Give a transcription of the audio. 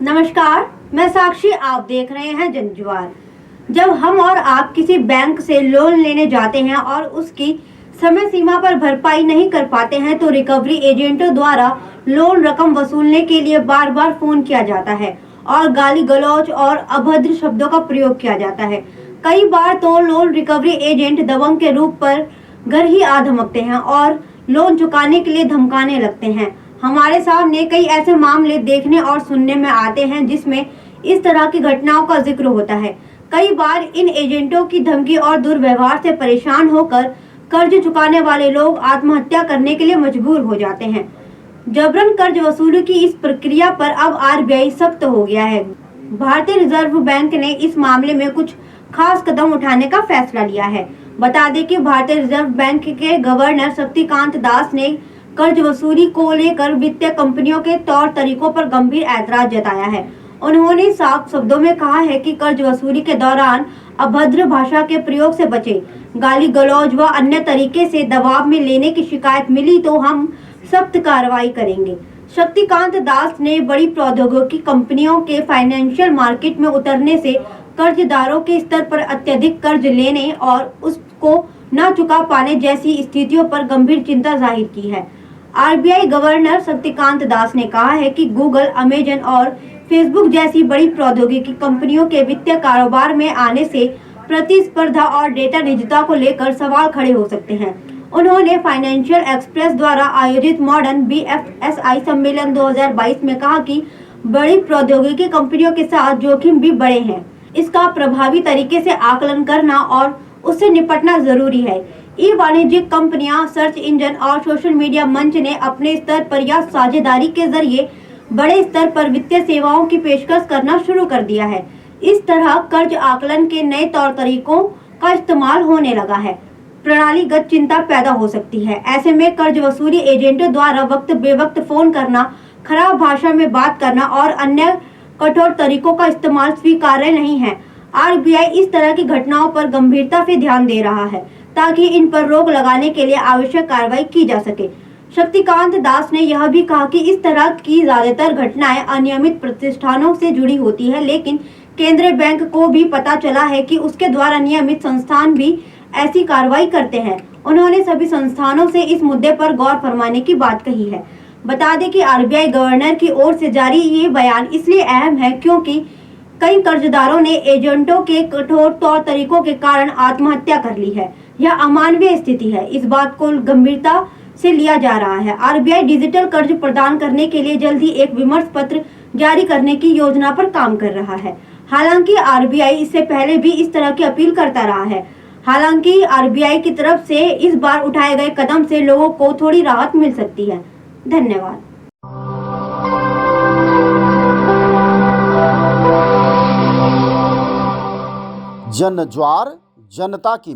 नमस्कार, मैं साक्षी। आप देख रहे हैं जनज्वार। जब हम और आप किसी बैंक से लोन लेने जाते हैं और उसकी समय सीमा पर भरपाई नहीं कर पाते हैं तो रिकवरी एजेंटों द्वारा लोन रकम वसूलने के लिए बार बार फोन किया जाता है और गाली गलौज और अभद्र शब्दों का प्रयोग किया जाता है। कई बार तो लोन रिकवरी एजेंट दबंग के रूप पर घर ही आ धमकते हैं और लोन चुकाने के लिए धमकाने लगते हैं। हमारे सामने कई ऐसे मामले देखने और सुनने में आते हैं जिसमें इस तरह की घटनाओं का जिक्र होता है। कई बार इन एजेंटों की धमकी और दुर्व्यवहार से परेशान होकर कर्ज चुकाने वाले लोग आत्महत्या करने के लिए मजबूर हो जाते हैं। जबरन कर्ज वसूली की इस प्रक्रिया पर अब आरबीआई सख्त हो गया है। भारतीय रिजर्व बैंक ने इस मामले में कुछ खास कदम उठाने का फैसला लिया है। बता दें कि भारतीय रिजर्व बैंक के गवर्नर शक्तिकांत दास ने कर्ज वसूली को लेकर वित्तीय कंपनियों के तौर तरीकों पर गंभीर ऐतराज जताया है। उन्होंने साफ शब्दों में कहा है कि कर्ज वसूली के दौरान अभद्र भाषा के प्रयोग से बचें। गाली गलौज व अन्य तरीके से दबाव में लेने की शिकायत मिली तो हम सख्त कार्रवाई करेंगे। शक्तिकांत दास ने बड़ी प्रौद्योगिकी कंपनियों के फाइनेंशियल मार्केट में उतरने से कर्जदारों के स्तर पर अत्यधिक कर्ज लेने और उसको न चुका पाने जैसी स्थितियों पर गंभीर चिंता जाहिर की है। आरबीआई गवर्नर शक्तिकांत दास ने कहा है कि गूगल, अमेजन और फेसबुक जैसी बड़ी प्रौद्योगिकी कंपनियों के वित्तीय कारोबार में आने से प्रतिस्पर्धा और डेटा निजता को लेकर सवाल खड़े हो सकते हैं। उन्होंने फाइनेंशियल एक्सप्रेस द्वारा आयोजित मॉडर्न बीएफएसआई सम्मेलन 2022 में कहा कि बड़ी प्रौद्योगिकी कंपनियों के साथ जोखिम भी बड़े हैं। इसका प्रभावी तरीके से आकलन करना और उससे निपटना जरूरी है। ई वाणिज्यिक कंपनियां, सर्च इंजन और सोशल मीडिया मंच ने अपने स्तर पर या साझेदारी के जरिए बड़े स्तर पर वित्तीय सेवाओं की पेशकश करना शुरू कर दिया है। इस तरह कर्ज आकलन के नए तौर तरीकों का इस्तेमाल होने लगा है। प्रणालीगत चिंता पैदा हो सकती है। ऐसे में कर्ज वसूली एजेंटों द्वारा वक्त बेवक्त फोन करना, खराब भाषा में बात करना और अन्य कठोर तरीकों का इस्तेमाल स्वीकार्य नहीं है। आरबीआई इस तरह की घटनाओं पर गंभीरता से ध्यान दे रहा है ताकि इन पर रोक लगाने के लिए आवश्यक कार्रवाई की जा सके। शक्तिकांत दास ने यह भी कहा कि इस तरह की ज्यादातर घटनाएं अनियमित प्रतिष्ठानों से जुड़ी होती है, लेकिन केंद्रीय बैंक को भी पता चला है कि उसके द्वारा नियमित संस्थान भी ऐसी कार्रवाई करते हैं। उन्होंने सभी संस्थानों से इस मुद्दे पर गौर फरमाने की बात कही है। बता दें कि आरबीआई गवर्नर की ओर से जारी ये बयान इसलिए अहम है क्योंकि कई कर्जदारों ने एजेंटों के कठोर तौर तरीकों के कारण आत्महत्या कर ली है। यह अमानवीय स्थिति है। इस बात को गंभीरता से लिया जा रहा है। आरबीआई डिजिटल कर्ज प्रदान करने के लिए जल्द ही एक विमर्श पत्र जारी करने की योजना पर काम कर रहा है। हालांकि आरबीआई इससे पहले भी इस तरह की अपील करता रहा है। हालांकि आरबीआई की तरफ से इस बार उठाए गए कदम से लोगों को थोड़ी राहत मिल सकती है। धन्यवाद। जनज्वार, जनता की